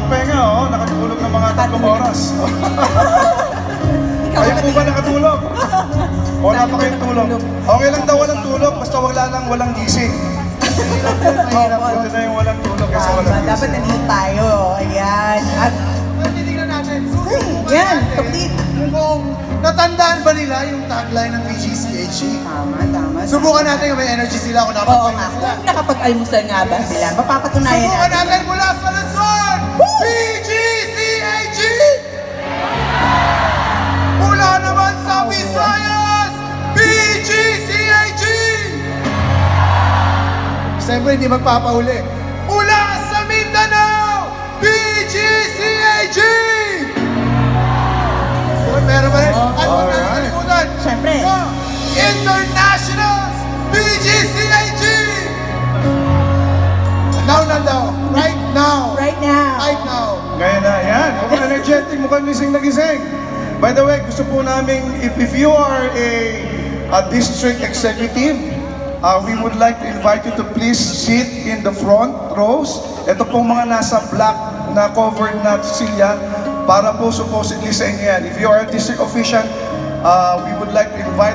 magpahinga, oh. Nakatulog ng mga 3 oras. Kayo po ba nakatulog? Wala pa kayong tulog. Okay lang daw walang tulog, basta walang gising. Buti na yung walang tulog kasi walang gising. Dapat nandito tayo. Ayan. At Titignan natin. yan, complete. Kung natandaan ba nila yung tagline ng PGCHG? Tama. Subukan natin kung may energy sila, kung Oo nakapagpahinga nga. sila. Kung nakapag-almusal nga ba sila, mapapatunayan Subukan natin. natin mula sa Luzon! PGCHG! Mula naman sa Visayas! PGCHG! Siyempre, hindi magpapauli. Mula sa Mindanao! PGCHG! Meron ba rin? At huwag natin kalimutan. Siyempre. Sa Internationals! PGCHG! Now na daw. Right now. Right now. Right now. Ngayon na, yan. Mukhang energetic, mukhang gising na gising. By the way, gusto po namin, if you are a district executive, we would like to invite you to please sit in the front rows. Ito pong mga nasa black na covered na silya para po supposedly sa inyo yan. If you are a district official, we would like to invite